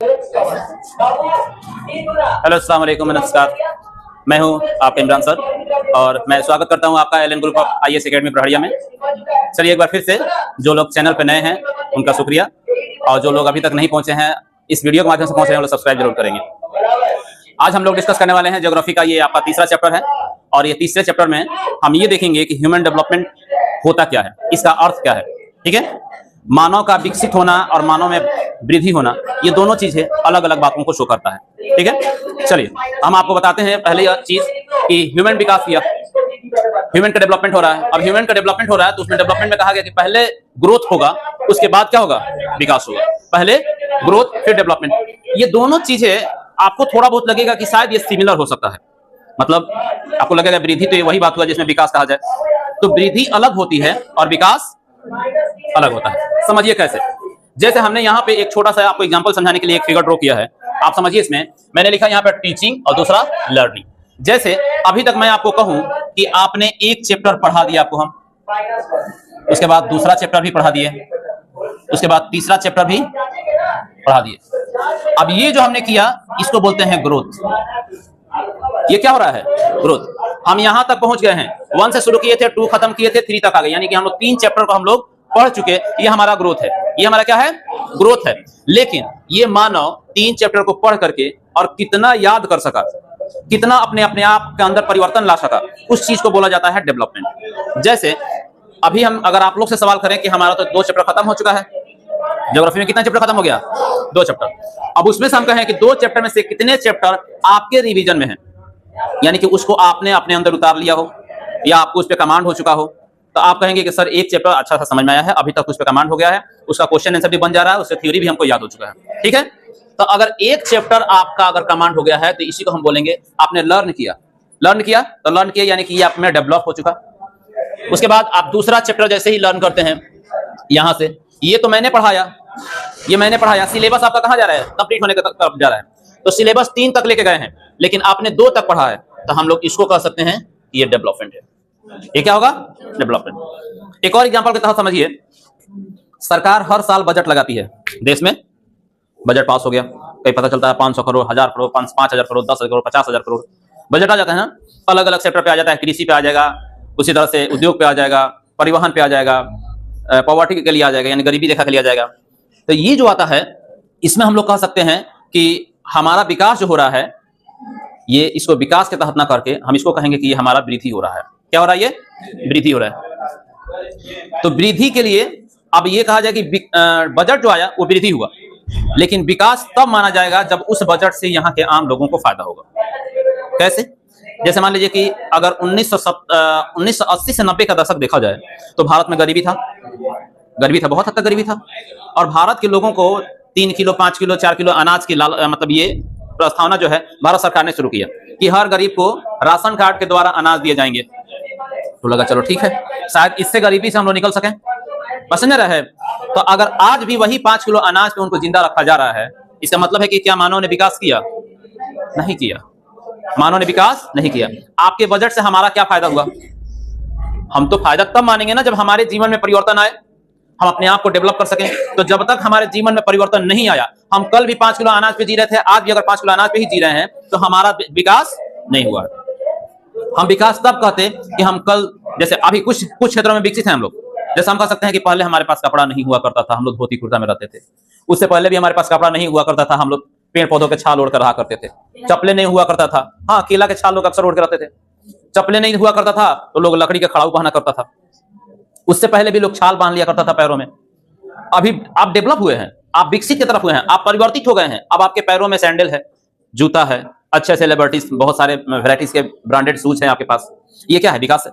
Hello, अस्सलाम वालेकुम, नमस्कार। मैं हूं आपका इमरान सर और मैं स्वागत करता हूं आपका Allen group of IAS academy प्रहड़िया में। चलिए एक बार फिर से जो लोग चैनल पर नए हैं उनका शुक्रिया, और जो लोग अभी तक नहीं पहुंचे हैं इस वीडियो के माध्यम से पहुंच रहे हैं वो लोग सब्सक्राइब जरूर करेंगे। आज हम लोग डिस्कस करने वाले हैं ज्योग्राफी का, ये आपका तीसरा चैप्टर है और ये तीसरे चैप्टर में हम ये देखेंगे कि ह्यूमन डेवलपमेंट होता क्या है, इसका अर्थ क्या है। ठीक है, मानव का विकसित होना और मानव में वृद्धि होना, ये दोनों चीजें अलग अलग बातों को शो करता है। ठीक है, चलिए हम आपको बताते हैं पहले यह चीज कि ह्यूमन विकास किया, ह्यूमन का डेवलपमेंट हो रहा है। अब ह्यूमन का डेवलपमेंट हो रहा है तो उसमें डेवलपमेंट में कहा गया कि पहले ग्रोथ होगा, उसके बाद क्या होगा, विकास होगा। पहले ग्रोथ फिर डेवलपमेंट। ये दोनों चीजें आपको थोड़ा बहुत लगेगा कि शायद ये सिमिलर हो सकता है, मतलब आपको लगेगा वृद्धि तो ये वही बात हुआ जिसमें विकास कहा जाए, तो वृद्धि अलग होती है और विकास अलग होता है। समझिए कैसे, जैसे हमने यहाँ पे एक छोटा सा आपको एग्जांपल समझाने के लिए एक फिगर ड्रॉ किया है। आप समझिए, इसमें मैंने लिखा यहाँ पे टीचिंग और दूसरा लर्निंग। जैसे अभी तक मैं आपको कहूं कि आपने एक चैप्टर पढ़ा दिया आपको, हम उसके बाद दूसरा चैप्टर भी पढ़ा दिए, उसके बाद तीसरा चैप्टर भी पढ़ा दिए। अब ये जो हमने किया इसको बोलते हैं ग्रोथ। ये क्या हो रहा है, ग्रोथ। हम यहां तक पहुंच गए हैं, 1 से शुरू किए थे, 2 खत्म किए थे, 3 तक आ गए, यानी कि हम लोग 3 चैप्टर को हम लोग पढ़ चुके। ये हमारा ग्रोथ है, ये हमारा क्या है, ग्रोथ है। लेकिन ये मानव 3 चैप्टर को पढ़ करके और कितना याद कर सका, कितना अपने आप के अंदर परिवर्तन ला सका, उस चीज को बोला जाता है डेवलपमेंट। जैसे अभी हम अगर आप लोग से सवाल करें कि हमारा तो 2 चैप्टर खत्म हो चुका है, ज्योग्राफी में कितना चैप्टर खत्म हो गया, 2 चैप्टर। अब उसमें से हम कहें कि 2 चैप्टर में से कितने चैप्टर आपके रिवीजन में हैं, यानी कि उसको आपने अपने अंदर उतार लिया हो या आपको उस पर कमांड हो चुका हो, तो आप कहेंगे कि सर एक चैप्टर अच्छा सा समझ में आया है, अभी तक उस पर कमांड हो गया है, उसका क्वेश्चन आंसर भी बन जा रहा है, उससे थ्योरी भी हमको याद हो चुका है। ठीक है, तो अगर एक चैप्टर आपका अगर कमांड हो गया है तो इसी को हम बोलेंगे आपने लर्न किया। लर्न किया तो लर्न किया यानी कि ये आप में डेवलप हो चुका। उसके बाद आप दूसरा चैप्टर जैसे ही लर्न करते हैं, यहां से ये तो मैंने पढ़ाया, ये मैंने पढ़ाया, सिलेबस आपका कहां जा रहा है, कंप्लीट होने की तरफ जा रहा है। तो सिलेबस 3 तक लेके गए हैं लेकिन आपने 2 तक पढ़ा है, तो हम लोग इसको कह सकते हैं ये डेवलपमेंट है। ये क्या होगा, डेवलपमेंट। एक और एग्जांपल के तहत समझिए, सरकार हर साल बजट लगाती है, देश में बजट पास हो गया, कहीं पता चलता है 500 करोड़, 1000 करोड़, 5000 करोड़, 10,000 करोड़, 50,000 करोड़ बजट आ जाता है ना। अलग अलग सेक्टर पे आ जाता है, कृषि पे आ जाएगा, उसी तरह से उद्योग पे आ जाएगा, परिवहन पे आ जाएगा, पॉवर्टी के लिए आ जाएगा, यानी गरीबी रेखा के लिए आ जाएगा। तो ये जो आता है इसमें हम लोग कह सकते हैं कि हमारा विकास जो हो रहा है, ये इसको विकास के तहत ना करके हम इसको कहेंगे कि ये हमारा वृद्धि हो रहा है। क्या हो रहा है, ये वृद्धि हो रहा है। तो वृद्धि के लिए अब ये कहा जाए कि बजट जो आया वो वृद्धि हुआ, लेकिन विकास तब माना जाएगा जब उस बजट से यहाँ के आम लोगों को फायदा होगा। कैसे, जैसे मान लीजिए कि अगर 1980 से 90 का दशक देखा जाए तो भारत में गरीबी था, बहुत हद तक गरीबी था, और भारत के लोगों को 3 किलो, 5 किलो, 4 किलो अनाज की मतलब ये प्रस्तावना जो है भारत सरकार ने शुरू किया कि हर गरीब को राशन कार्ड के द्वारा अनाज दिए जाएंगे। तो लगा चलो ठीक है, शायद इससे गरीबी से हम लोग निकल सकें, पसंद रहा है। तो अगर आज भी वही 5 किलो अनाज पे उनको जिंदा रखा जा रहा है, इसका मतलब है कि क्या मानव ने विकास किया, नहीं किया, मानव ने विकास नहीं किया। आपके बजट से हमारा क्या फायदा हुआ, हम तो फायदा तब मानेंगे ना जब हमारे जीवन में परिवर्तन आए, हम अपने आप को डेवलप कर सकें। तो जब तक हमारे जीवन में परिवर्तन नहीं आया, हम कल भी 5 किलो अनाज पे जी रहे थे, आज भी अगर 5 किलो अनाज पे ही जी रहे हैं, तो हमारा विकास नहीं हुआ। हम विकास तब कहते कि हम कल, जैसे अभी कुछ क्षेत्रों में विकसित हैं हम लोग, जैसे हम कह सकते हैं कि पहले हमारे पास कपड़ा नहीं हुआ करता था, हम लोग धोती कुर्ता में रहते थे। उससे पहले भी हमारे पास कपड़ा नहीं हुआ करता था, हम लोग पेड़ पौधों के छाल ओढ़ कर रहा करते थे। चप्पलें नहीं हुआ करता था, हाँ केला के छाल लोग अक्सर ओढ़ कर रहते थे। चप्पलें नहीं हुआ करता था तो लोग लकड़ी का खड़ाऊ पहना करता था। उससे पहले भी लोग छाल बांध लिया करता था पैरों में। अभी आप डेवलप हुए हैं, आप विकसित की तरफ हुए हैं, आप परिवर्तित हो गए हैं। अब आपके पैरों में सैंडल है, जूता है, अच्छे सेलिब्रिटीज, बहुत सारे वैरायटीज के ब्रांडेड शूज हैं आपके पास। ये क्या है, विकास है।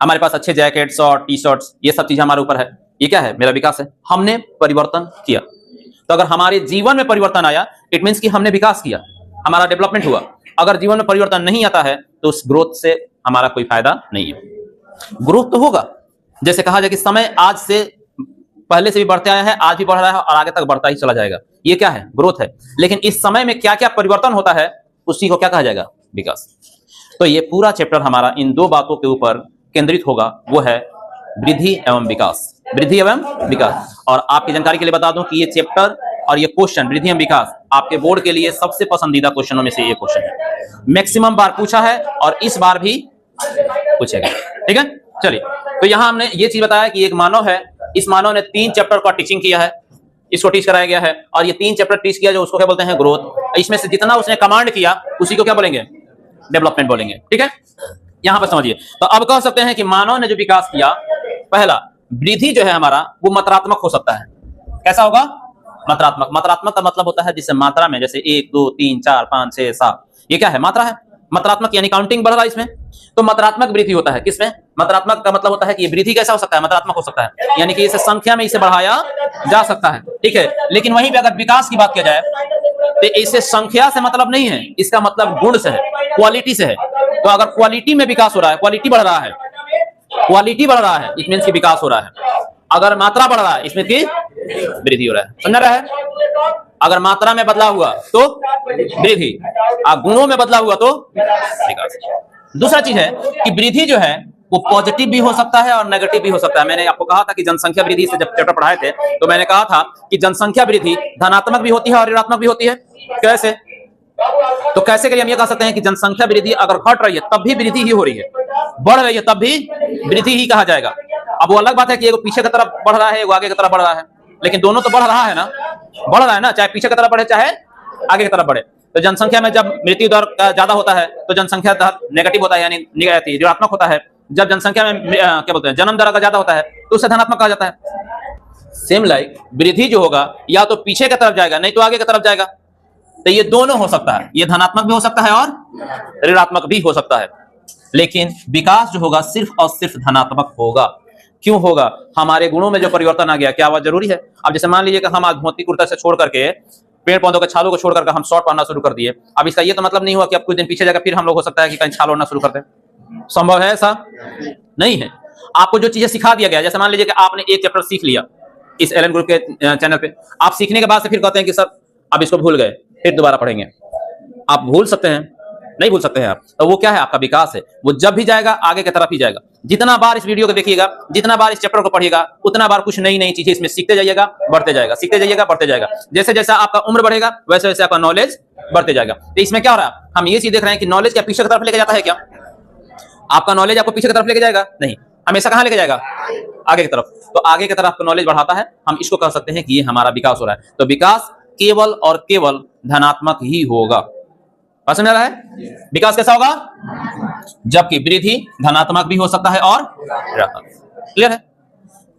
हमारे पास अच्छे जैकेट, शॉर्ट, टी शर्ट्स, ये सब चीजें हमारे ऊपर है। ये क्या है, मेरा विकास है, हमने परिवर्तन किया। तो अगर हमारे जीवन में परिवर्तन आया, इट मीन्स कि हमने विकास किया, हमारा डेवलपमेंट हुआ। अगर जीवन में परिवर्तन नहीं आता है तो उस ग्रोथ से हमारा कोई फायदा नहीं है। ग्रोथ तो होगा, जैसे कहा जाए कि समय आज से पहले से भी बढ़ते आया है, आज भी बढ़ रहा है और आगे तक बढ़ता ही चला जाएगा। ये क्या है, ग्रोथ है। लेकिन इस समय में क्या क्या परिवर्तन होता है उसी को क्या कहा जाएगा, विकास। तो ये पूरा चैप्टर हमारा इन 2 बातों के ऊपर केंद्रित होगा, वो है वृद्धि एवं विकास। वृद्धि एवं विकास। और आपकी जानकारी के लिए बता दूं कि ये चैप्टर और ये क्वेश्चन वृद्धि एवं विकास आपके बोर्ड के लिए सबसे पसंदीदा क्वेश्चनों में से ये क्वेश्चन है। मैक्सिमम बार पूछा है और इस बार भी पूछेगा। ठीक है, चलिए। तो यहाँ हमने ये चीज बताया कि एक मानव है, इस मानव ने 3 चैप्टर का टीचिंग किया है, इसको टीच कराया गया है, और ये 3 चैप्टर टीच किया जो उसको क्या बोलते हैं, ग्रोथ। इसमें से जितना उसने कमांड किया उसी को क्या बोलेंगे, डेवलपमेंट बोलेंगे। ठीक है, यहां पर समझिए। तो अब कह सकते हैं कि मानव ने जो विकास किया, पहला वृद्धि जो है हमारा वो मात्रात्मक हो सकता है। कैसा होगा, मात्रात्मक। मात्रात्मक का मतलब होता है जिससे मात्रा में, जैसे 1 2 3 4 5 6 7, ये क्या है, मात्रा है। मात्रात्मक यानी काउंटिंग बढ़ रहा है इसमें, तो मात्रात्मक वृद्धि होता है। किसमें, मात्रात्मक का मतलब होता है कि वृद्धि कैसा हो सकता है, मात्रात्मक हो सकता है, यानी कि इसे संख्या में इसे बढ़ाया जा सकता है। ठीक है, लेकिन वहीं पे अगर विकास की बात किया जाए तो इसे संख्या से मतलब नहीं है, इसका मतलब गुण से है, क्वालिटी से है। तो अगर क्वालिटी में विकास हो रहा है, क्वालिटी बढ़ रहा है, क्वालिटी बढ़ रहा है, इट मींस की विकास हो रहा है। अगर मात्रा बढ़ रहा है, इसमें की वृद्धि हो रहा है। समझ रहा है, अगर मात्रा में बदलाव हुआ तो वृद्धि, गुणों में बदलाव हुआ तो विकास। दूसरा चीज है कि वृद्धि जो है वो पॉजिटिव भी हो सकता है और नेगेटिव भी हो सकता है। मैंने आपको कहा था कि जनसंख्या वृद्धि से जब चैप्टर पढ़ाए थे तो मैंने कहा था कि जनसंख्या वृद्धि धनात्मक भी होती है और ऋणात्मक भी होती है। कैसे, तो कैसे करिए, हम ये कह सकते हैं कि जनसंख्या वृद्धि अगर घट रही है तब भी वृद्धि ही हो रही है, बढ़ रही है तब भी वृद्धि ही कहा जाएगा। अब वो अलग बात है कि एगो पीछे की तरफ बढ़ रहा है, एगो आगे की तरफ बढ़ रहा है, लेकिन दोनों तो बढ़ रहा है ना, बढ़ रहा है ना, चाहे पीछे की तरफ बढ़े चाहे आगे की तरफ बढ़े। तो जनसंख्या में जब मृत्यु दर ज्यादा होता है तो जनसंख्या दर नेगेटिव होता है, यानी ऋणात्मक होता है। जब जनसंख्या में क्या बोलते हैं, जन्म दर अगर ज्यादा होता है तो उसे धनात्मक कहा जाता है। सेम लाइक वृद्धि जो होगा या तो पीछे की तरफ जाएगा नहीं तो आगे की तरफ जाएगा। तो ये दोनों हो सकता है, ये धनात्मक भी हो सकता है और ऋणात्मक भी हो सकता है। लेकिन विकास जो होगा सिर्फ और सिर्फ धनात्मक होगा। क्यों होगा, हमारे गुणों में जो परिवर्तन आ गया, क्या वह जरूरी है। अब जैसे मान लीजिए कि हम आज धोती कुर्ता से छोड़ करके, पेड़ पौधों के छालों को छोड़ करके हम शॉर्ट पहनना शुरू कर दिए। अब इसका ये तो मतलब नहीं हुआ कि अब कुछ दिन पीछे जाकर फिर हम लोग हो सकता है कि कहीं छाल ओढ़ना शुरू कर दें। संभव है, ऐसा नहीं है। आपको जो चीजें सिखा दिया गया, जैसे मान लीजिए कि आपने एक चैप्टर सीख लिया इस एलन ग्रुप के चैनल पे, आप सीखने के बाद से फिर कहते हैं कि सर अब इसको भूल गए, फिर दोबारा पढ़ेंगे। आप भूल सकते हैं, नहीं भूल सकते हैं आप, तो वो क्या है, आपका विकास है। वो जब भी जाएगा आगे की तरफ ही जाएगा। जितना बार इस वीडियो को देखिएगा, जितना बार इस चैप्टर को पढ़िएगा, उतना बार कुछ नई नई चीजें इसमें सीखते जाइएगा, बढ़ते जाएगा, सीखते जाइएगा, बढ़ते जाएगा। जैसे जैसा आपका उम्र बढ़ेगा वैसे वैसे आपका नॉलेज बढ़ते जाएगा। तो इसमें क्या हो रहा है, हम ये चीज देख रहे हैं कि नॉलेज क्या पीछे की तरफ लेके जाता है क्या, आपका नॉलेज आपको पीछे की तरफ लेके जाएगा, नहीं, हमेशा कहां लेके जाएगा, आगे की तरफ। तो आगे की तरफ नॉलेज बढ़ाता है, हम इसको कह सकते हैं कि ये हमारा विकास हो रहा है। तो विकास केवल और केवल धनात्मक ही होगा। समझ रहा है, विकास कैसा होगा, जबकि वृद्धि धनात्मक भी हो सकता है और ऋणात्मक। क्लियर है।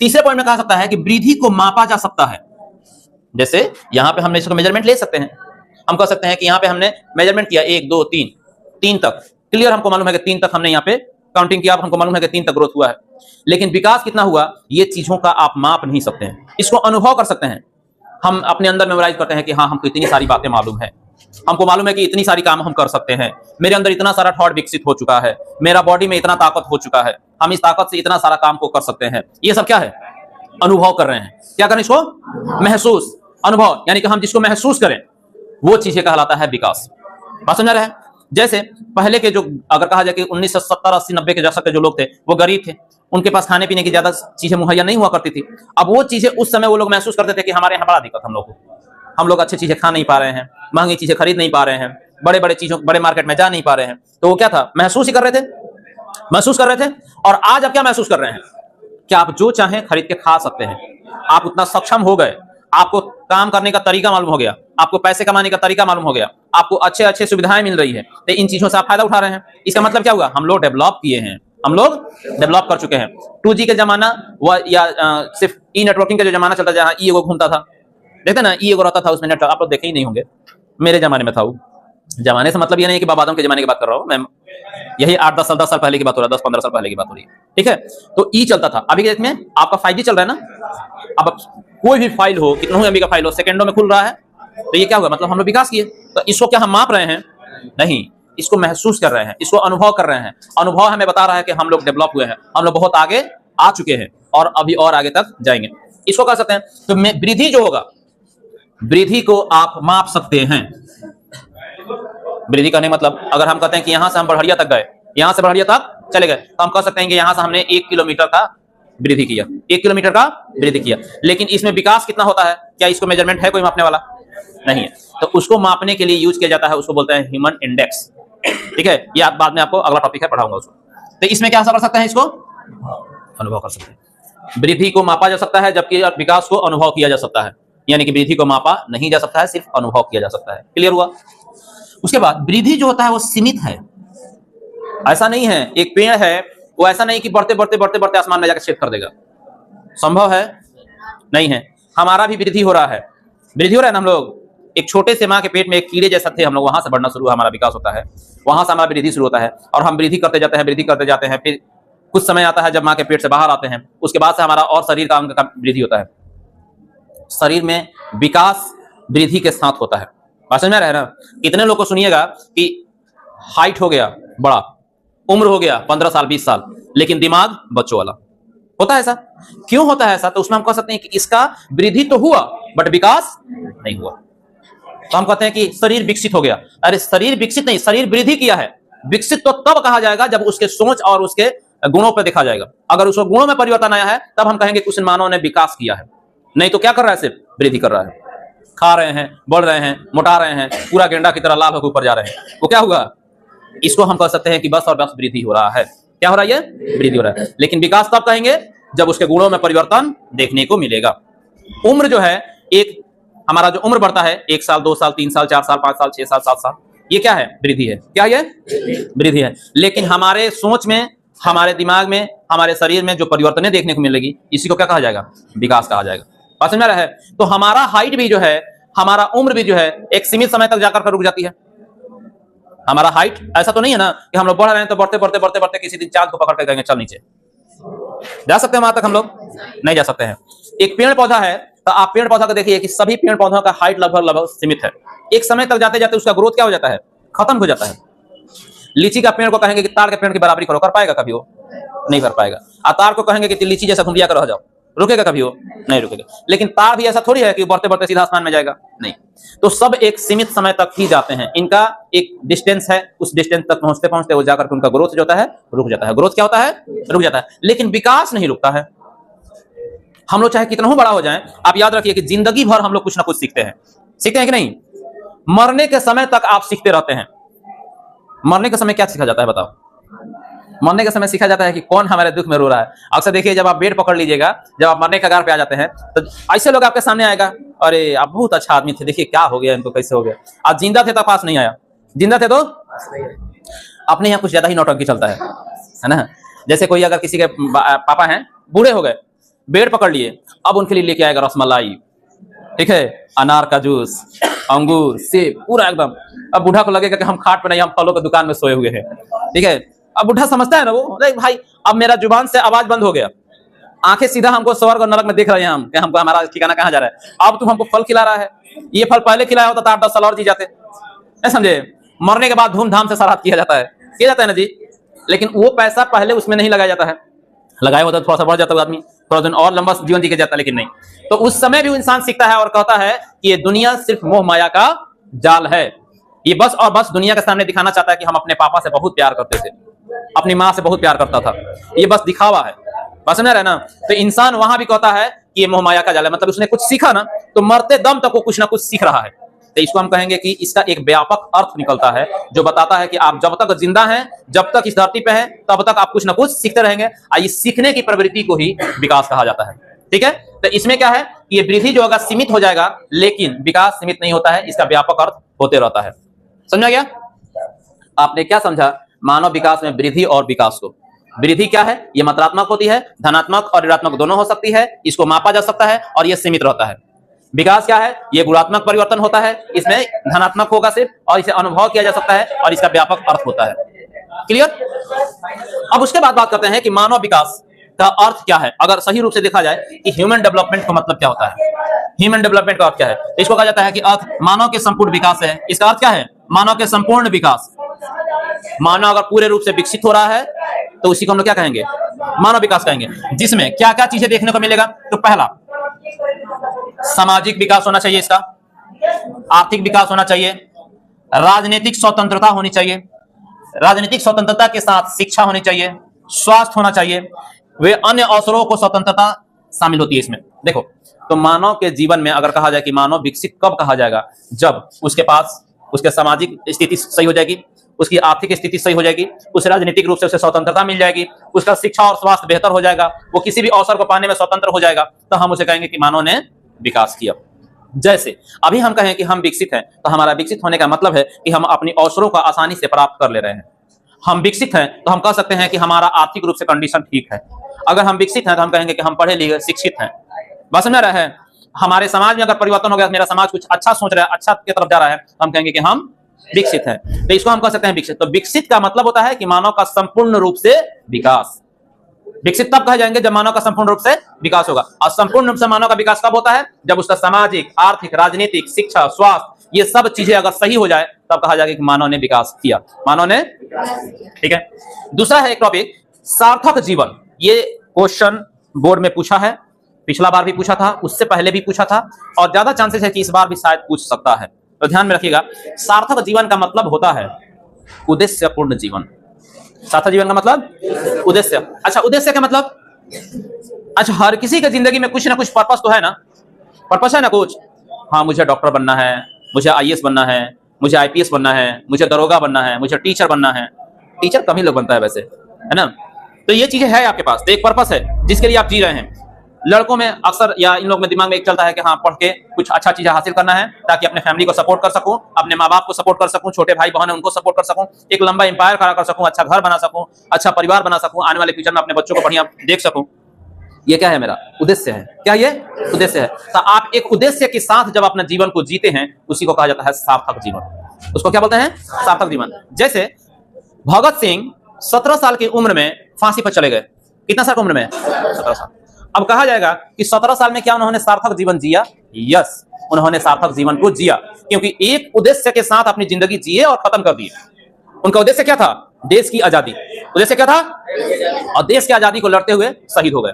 तीसरे पॉइंट में कहा सकता है कि वृद्धि को मापा जा सकता है। जैसे यहां पे हमने इसको मेजरमेंट ले सकते हैं, हम कह सकते हैं कि यहां पे हमने मेजरमेंट किया 1 2 3 तक, क्लियर, हमको मालूम है कि 3 तक हमने यहाँ पे काउंटिंग किया, हमको मालूम है कि 3 तक ग्रोथ हुआ है। लेकिन विकास कितना हुआ, ये चीजों का आप माप नहीं सकते हैं, इसको अनुभव कर सकते हैं। हम अपने अंदर मेमोराइज करते हैं कि हाँ हमको इतनी सारी बातें मालूम है, हमको मालूम है कि इतनी सारी काम हम कर सकते हैं, मेरे अंदर इतना सारा थॉट विकसित हो चुका है, मेरा बॉडी में इतना ताकत हो चुका है, हम इस ताकत से इतना सारा काम को कर सकते हैं। ये सब क्या है, अनुभव कर रहे हैं। क्या करें इसको, महसूस, अनुभव, यानी कि हम जिसको महसूस करें वो चीजें कहलाता है विकास। बात समझ रहे हैं। जैसे पहले के जो, अगर कहा जाए कि 1970 80 90 के दशक के जो लोग थे वो गरीब थे, उनके पास खाने पीने की ज्यादा चीजें मुहैया नहीं हुआ करती थी। अब वो चीजें उस समय वो लोग महसूस करते थे कि हमारे यहाँ बड़ा दिक्कत, हम लोग अच्छी चीजें खा नहीं पा रहे हैं, महंगी चीजें खरीद नहीं पा रहे हैं, बड़े बड़े चीजों बड़े मार्केट में जा नहीं पा रहे हैं। तो वो क्या था, महसूस ही कर रहे थे, महसूस कर रहे थे। और आज आप क्या महसूस कर रहे हैं, क्या आप जो चाहें खरीद के खा सकते हैं, आप उतना सक्षम हो गए, आपको काम करने का तरीका मालूम हो गया, आपको पैसे कमाने का तरीका मालूम हो गया, आपको अच्छे अच्छे सुविधाएं मिल रही है, तो इन चीजों से आप फायदा उठा रहे हैं। इसका मतलब क्या हुआ, हम लोग डेवलप किए हैं, हम लोग डेवलप कर चुके हैं। 2G का जमाना या सिर्फ ई नेटवर्किंग का जो जमाना चलता, जहां ई एगो घूमता था, देखते ना, ई एगो रहता था उसमें नेट, आप लोग देखे ही नहीं होंगे, मेरे जमाने में था वो। जमाने से मतलब ये नहीं कि बाबा आदम के जमाने की बात कर रहा हूँ मैं, यही 8-10 साल पहले की बात हो रहा है, 10-15 साल पहले की बात हो रही है, ठीक है। तो ई चलता था, अभी के में आपका 5G चल रहा है ना। अब कोई भी फाइल हो, कितना MB का फाइल हो, सेकंडों में खुल रहा है। तो ये क्या हुआ, मतलब हम लोग विकास किए। तो इसको क्या हम माप रहे हैं, नहीं, इसको महसूस कर रहे हैं, इसको अनुभव कर रहे हैं। अनुभव हमें बता रहा है कि हम लोग डेवलप हुए हैं, हम लोग बहुत आगे आ चुके हैं और अभी और आगे तक जाएंगे। इसको कह सकते हैं। तो वृद्धि जो होगा, वृद्धि को आप माप सकते हैं। वृद्धि करने मतलब, अगर हम कहते हैं कि यहां से हम बढ़िया तक गए, यहां से बढ़िया तक चले गए, तो हम कह सकते हैं कि यहां से हमने 1 किलोमीटर का वृद्धि किया, 1 किलोमीटर का वृद्धि किया। लेकिन इसमें विकास कितना होता है, क्या इसको मेजरमेंट है कोई मापने वाला? नहीं है। तो उसको मापने के लिए यूज किया जाता है, उसको बोलते हैं ह्यूमन इंडेक्स। ठीक है, ये बाद में आपको अगला टॉपिक है पढ़ाऊंगा उसको। तो इसमें क्या कर सकते हैं, इसको अनुभव कर सकते हैं। वृद्धि को मापा जा सकता है, जबकि विकास को अनुभव किया जा सकता है। यानी कि वृद्धि को मापा नहीं जा सकता है, सिर्फ अनुभव किया जा सकता है। क्लियर हुआ? उसके बाद वृद्धि जो होता है वो सीमित है, ऐसा नहीं है। एक पेड़ है, वो ऐसा नहीं कि बढ़ते बढ़ते बढ़ते बढ़ते आसमान में जाकर छेद कर देगा। संभव है? नहीं है। हमारा भी वृद्धि हो रहा है, वृद्धि हो रहा है ना। हम लोग एक छोटे से माँ के पेट में एक कीड़े जैसा थे, हम लोग वहां से बढ़ना शुरू हुआ, हमारा विकास होता है, वहां से हमारा वृद्धि शुरू होता है और हम वृद्धि करते जाते हैं, वृद्धि करते जाते हैं। फिर कुछ समय आता है जब माँ के पेट से बाहर आते हैं, उसके बाद से हमारा और शरीर का अंग का वृद्धि होता है। शरीर में विकास वृद्धि के साथ होता है। बात समझ में आ रहा है ना? कितने लोग को सुनिएगा कि हाइट हो गया बड़ा, उम्र हो गया 15 साल 20 साल, लेकिन दिमाग बच्चों वाला। होता है ऐसा? क्यों होता है ऐसा? तो उसमें हम कह सकते हैं कि इसका वृद्धि तो हुआ बट विकास नहीं हुआ। तो हम कहते हैं कि शरीर विकसित हो गया। अरे शरीर विकसित नहीं, शरीर वृद्धि किया है। विकसित तो तब कहा जाएगा जब उसके सोच और उसके गुणों पर देखा जाएगा। अगर उसके गुणों में परिवर्तन आया है तब हम कहेंगे कुछ मानव ने विकास किया है। नहीं तो क्या कर रहा है, सिर्फ वृद्धि कर रहा है। खा रहे हैं, बढ़ रहे हैं, मोटा रहे हैं, पूरा गेंडा की तरह लाल होकर ऊपर जा रहे हैं, वो क्या हुआ? इसको हम कह सकते हैं कि बस और बस वृद्धि हो रहा है। क्या हो रहा है? ये वृद्धि हो रहा है। लेकिन विकास तब कहेंगे जब उसके गुणों में परिवर्तन देखने को मिलेगा। उम्र जो है, एक हमारा जो उम्र बढ़ता है, 1 साल 2 साल 3 साल 4 साल 5 साल 6 साल 7 साल, ये क्या है? वृद्धि है। क्या ये? वृद्धि है। लेकिन हमारे सोच में, हमारे दिमाग में, हमारे शरीर में जो परिवर्तन देखने को मिलेगी, इसी को क्या कहा जाएगा? विकास कहा जाएगा। बात समझ में आ रहा है? तो हमारा हाइट भी जो है, हमारा उम्र भी जो है, एक सीमित समय तक जाकर रुक जाती है। हमारा हाइट ऐसा तो नहीं है ना कि हम लोग बढ़ रहे हैं तो बढ़ते बढ़ते बढ़ते बढ़ते किसी दिन चांद को पकड़ कर कहेंगे चल नीचे। जा सकते हैं वहां तक? हम लोग नहीं जा सकते हैं। एक पेड़ पौधा है, तो आप पेड़ पौधा को देखिए कि सभी पेड़ पौधों का हाइट लगभग सीमित है। एक समय तक जाते जाते उसका ग्रोथ क्या हो जाता है? खत्म हो जाता है। लीची का पेड़ को कहेंगे कि ताड़ के पेड़ की बराबरी करो, कर पाएगा कभी? वो नहीं कर पाएगा। ताड़ को कहेंगे कि लीची जैसा घुंडिया कर रह जाओ, रुकेगा कभी? वो नहीं रुकेगा। लेकिन ताड़ भी ऐसा थोड़ी है कि बढ़ते बढ़ते सीधा आसमान में जाएगा, नहीं। तो सब एक सीमित समय तक ही जाते हैं। इनका एक डिस्टेंस है, उस डिस्टेंस तक पहुंचते पहुंचते वो जाकर उनका ग्रोथ जो होता है रुक जाता है। ग्रोथ क्या होता है? रुक जाता है। लेकिन विकास नहीं रुकता है। हम लोग चाहे कितना बड़ा हो जाए, आप याद रखिए कि जिंदगी भर हम लोग कुछ ना कुछ सीखते हैं। सीखते हैं कि नहीं? मरने के समय तक आप सीखते रहते हैं। मरने के समय क्या सीखा जाता है बताओ? मरने के समय सीखा जाता है कि कौन हमारे दुख में रो रहा है। अक्सर देखिए, जब आप बेड पकड़ लीजिएगा, जब आप मरने के कगार पे आ जाते हैं, तो ऐसे लोग आपके सामने आएगा, अरे आप बहुत अच्छा आदमी थे, देखिए क्या हो गया इनको, कैसे हो गया। आप जिंदा थे तो पास नहीं आया, जिंदा थे तो अपने यहाँ कुछ ज्यादा ही नौटंकी चलता है ना। जैसे कोई अगर किसी के पापा हैं, बूढ़े हो गए, बेड पकड़ लिए, अब उनके लिए लेके आएगा रसमलाई, ठीक है, अनार का जूस, अंगूर, सेब, पूरा एकदम। अब बूढ़ा को लगेगा कि हम खाट पे नहीं, हम फलों की दुकान में सोए हुए हैं, ठीक है। अब बूढ़ा समझता है ना वो, अरे भाई अब मेरा जुबान से आवाज बंद हो गया, आंखें सीधा हमको स्वर्ग और नरक में देख रहे हैं, हम कि हमको हमारा ठिकाना कहाँ जा रहा है। अब तुम हमको फल खिला रहा है, ये फल पहले खिलाया होता तो 8-10 साल और जी जाते, समझे। मरने के बाद धूमधाम से श्राद्ध किया जाता है ना जी। लेकिन वो पैसा पहले उसमें नहीं लगाया जाता है, लगाया होता थोड़ा सा बढ़ जाता है आदमी, थोड़ा दिन और लंबा जीवन जी के जाता, लेकिन नहीं। तो उस समय भी इंसान सीखता है और कहता है कि ये दुनिया सिर्फ मोह माया का जाल है। ये बस और बस दुनिया के सामने दिखाना चाहता है कि हम अपने पापा से बहुत प्यार करते थे, अपनी माँ से बहुत प्यार करता था, ये बस दिखावा है। बस समझ रहे ना। तो इंसान वहां भी कहता है कि ये मोह माया का जाल है, मतलब उसने कुछ सीखा ना, तो मरते दम तक वो कुछ ना कुछ सीख रहा है। तो इसको हम कहेंगे कि इसका एक व्यापक अर्थ निकलता है, जो बताता है कि आप जब तक जिंदा हैं, जब तक इस धरती पे हैं, तब तक आप कुछ ना कुछ सीखते रहेंगे। इस सीखने की प्रवृत्ति को ही विकास कहा जाता है, ठीक है। तो इसमें क्या है कि ये वृद्धि जो होगा सीमित हो जाएगा, लेकिन विकास सीमित नहीं होता है, इसका व्यापक अर्थ होते रहता है। समझा गया? आपने क्या समझा मानव विकास में वृद्धि और विकास को? वृद्धि क्या है? ये मात्रात्मक होती है, धनात्मक और ऋणात्मक दोनों हो सकती है, इसको मापा जा सकता है और ये सीमित रहता है। विकास क्या है? ये गुणात्मक परिवर्तन होता है, इसमें धनात्मक होगा सिर्फ, और इसे अनुभव किया जा सकता है और इसका व्यापक अर्थ होता है। क्लियर? अब उसके बाद बात करते हैं कि मानव विकास का अर्थ क्या है। अगर सही रूप से देखा जाए कि ह्यूमन डेवलपमेंट का मतलब क्या होता है, ह्यूमन डेवलपमेंट का अर्थ क्या है, इसको कहा जाता है कि अर्थ मानव के संपूर्ण विकास है। इसका अर्थ क्या है? मानव के संपूर्ण विकास। मानव अगर पूरे रूप से विकसित हो रहा है तो उसी को हम लोग क्या कहेंगे? मानव विकास कहेंगे, जिसमें क्या क्या चीजें देखने को मिलेगा। तो पहला, सामाजिक विकास होना चाहिए, इसका आर्थिक विकास होना चाहिए, राजनीतिक स्वतंत्रता होनी चाहिए, राजनीतिक स्वतंत्रता के साथ शिक्षा होनी चाहिए, स्वास्थ्य होना चाहिए, वे अन्य अवसरों को स्वतंत्रता शामिल होती है इसमें। देखो, तो मानव के जीवन में अगर कहा जाए कि मानव विकसित कब कहा जाएगा, जब उसके पास उसके सामाजिक स्थिति सही हो जाएगी, उसकी आर्थिक स्थिति सही हो जाएगी, उसे राजनीतिक रूप से उसे स्वतंत्रता मिल जाएगी, उसका शिक्षा और स्वास्थ्य बेहतर हो जाएगा, वो किसी भी अवसर को पाने में स्वतंत्र हो जाएगा, तो हम उसे कहेंगे कि मानव ने विकास किया। जैसे अभी हम कहें कि हम विकसित हैं, तो हमारा विकसित होने का मतलब है कि हम अपनी अवसरों को आसानी से प्राप्त कर ले रहे हैं। हम विकसित हैं तो हम कह सकते हैं कि हमारा आर्थिक रूप से कंडीशन ठीक है। अगर हम विकसित हैं तो हम कहेंगे कि हम पढ़े लिखे शिक्षित हैं। बात समझ रहा है? हमारे समाज में अगर परिवर्तन हो गया, मेरा समाज कुछ अच्छा सोच रहा है, अच्छा की तरफ जा रहा है, तो हम कहेंगे कि हम विकसित हैं। तो इसको हम कह सकते हैं विकसित। तो विकसित का मतलब होता है कि मानव का संपूर्ण रूप से विकास। विकसित तब कहे जाएंगे जब मानव का संपूर्ण रूप से विकास होगा। और संपूर्ण रूप से मानव का विकास कब होता है? जब उसका सामाजिक, आर्थिक, राजनीतिक, शिक्षा, स्वास्थ्य, ये सब चीजें अगर सही हो जाए, तब कहा जाएगा कि मानव ने विकास किया, मानव ने। ठीक है। दूसरा है एक टॉपिक, सार्थक जीवन। ये क्वेश्चन बोर्ड में पूछा है, पिछला बार भी पूछा था, उससे पहले भी पूछा था, और ज्यादा चांसेस है कि इस बार भी शायद पूछ सकता है। तो ध्यान में रखिएगा, सार्थक जीवन का मतलब होता है उद्देश्यपूर्ण जीवन। सार्थक जीवन का मतलब उद्देश्य। अच्छा, उद्देश्य का मतलब, अच्छा, हर किसी की जिंदगी में कुछ ना कुछ पर्पस तो है ना, पर्पस है ना कुछ। हाँ, मुझे डॉक्टर बनना है, मुझे आईएएस बनना है, मुझे आईपीएस बनना है, मुझे दरोगा बनना है, मुझे टीचर बनना है। टीचर कम ही लोग बनता है वैसे, है ना। तो ये चीजें है आपके पास, तो एक पर्पस है जिसके लिए आप जी रहे हैं। लड़कों में अक्सर या इन लोग में दिमाग में एक चलता है कि हाँ, पढ़ के कुछ अच्छा चीजें हासिल करना है ताकि अपने फैमिली को सपोर्ट कर सकूं, अपने माँ बाप को सपोर्ट कर सकूं, छोटे भाई बहन है उनको सपोर्ट कर सकूं, एक लंबा एम्पायर खड़ा कर सकूं, अच्छा घर बना सकूं, अच्छा परिवार बना सकूं, आने वाले फ्यूचर में अपने बच्चों को बढ़िया देख सकूं। ये क्या है? मेरा उद्देश्य है। क्या ये उद्देश्य है? तो आप एक उद्देश्य के साथ जब अपने जीवन को जीते हैं, उसी को कहा जाता है सार्थक जीवन। उसको क्या बोलते हैं? सार्थक जीवन। जैसे भगत सिंह 17 साल की उम्र में फांसी पर चले गए। कितना साल की उम्र में? 17 साल। अब कहा जाएगा कि 17 साल में क्या उन्होंने सार्थक जीवन जिया? यस, उन्होंने सार्थक जीवन को जिया, क्योंकि एक उद्देश्य के साथ अपनी जिंदगी जिए और खत्म कर दिए। उनका उद्देश्य क्या था? देश की आजादी। उद्देश्य क्या था? और देश की आजादी को लड़ते हुए शहीद हो गए,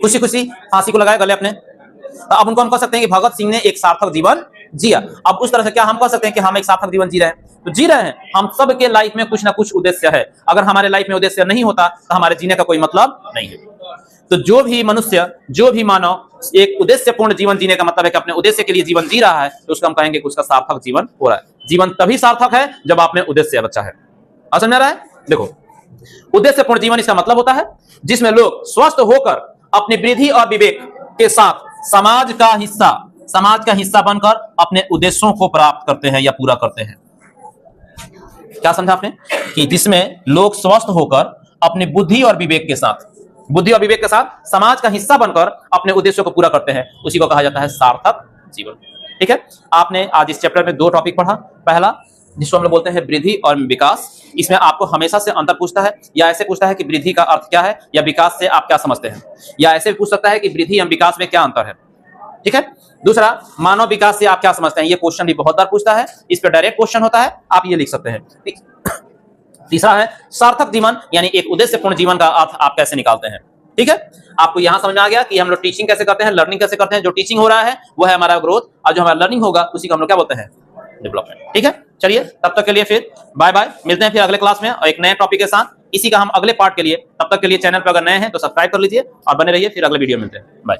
खुशी खुशी फांसी को लगाए गले अपने। तो अब उनको हम कह सकते हैं कि भगत सिंह ने एक सार्थक जीवन जिया। अब उस तरह से क्या हम कह सकते हैं कि हम एक सार्थक जीवन जी रहे हैं? तो जी रहे हैं। हम सब के लाइफ में कुछ ना कुछ उद्देश्य है। अगर हमारे लाइफ में उद्देश्य नहीं होता तो हमारे जीने का कोई मतलब नहीं है। तो जो भी मनुष्य, जो भी मानव एक उद्देश्यपूर्ण जीवन जीने का मतलब है कि अपने उद्देश्य के लिए जीवन जी रहा है, तो उसको हम कहेंगे कि उसका सार्थक जीवन हो रहा है। जीवन तभी सार्थक है जब आप में उद्देश्य बच्चा है। समझ में आ रहा है? देखो, उद्देश्यपूर्ण जीवन इसका मतलब होता है जिसमें लोग स्वस्थ होकर अपनी वृद्धि और विवेक के साथ समाज का हिस्सा बनकर अपने उद्देश्यों को प्राप्त करते हैं या पूरा करते हैं। क्या समझा आपने? कि जिसमें लोग स्वस्थ होकर अपनी बुद्धि और विवेक के साथ समाज का हिस्सा बनकर अपने उद्देश्यों को पूरा करते हैं, उसी को कहा जाता है सार्थक जीवन। ठीक है। आपने आज इस चैप्टर में 2 टॉपिक पढ़ा। पहला, जिसको हम लोग बोलते हैं वृद्धि और विकास। इसमें आपको हमेशा से अंतर पूछता है, या ऐसे पूछता है कि वृद्धि का अर्थ क्या है, या विकास से आप क्या समझते हैं, या ऐसे पूछ सकता है कि वृद्धि या विकास में क्या अंतर है। ठीक है। दूसरा, मानव विकास से आप क्या समझते हैं, ये क्वेश्चन भी बहुत बार पूछता है। इस पर डायरेक्ट क्वेश्चन होता है, आप ये लिख सकते हैं। तीसरा है सार्थक जीवन, यानी एक उद्देश्यपूर्ण जीवन का अर्थ आप कैसे निकालते हैं। ठीक है। आपको यहां समझ में आ गया कि हम लोग टीचिंग कैसे करते हैं, लर्निंग कैसे करते हैं। जो टीचिंग हो रहा है वो है हमारा ग्रोथ, और जो हमारा लर्निंग होगा उसी को हम लोग क्या बोलते हैं? डेवलपमेंट। ठीक है। चलिए, तब तक के लिए फिर बाय बाय, मिलते हैं फिर अगले क्लास में और एक नए टॉपिक के साथ। इसी का हम अगले पार्ट के लिए, तब तक के लिए चैनल पर अगर नए हैं तो सब्सक्राइब कर लीजिए और बने रहिए। फिर अगले वीडियो मिलते हैं। बाय।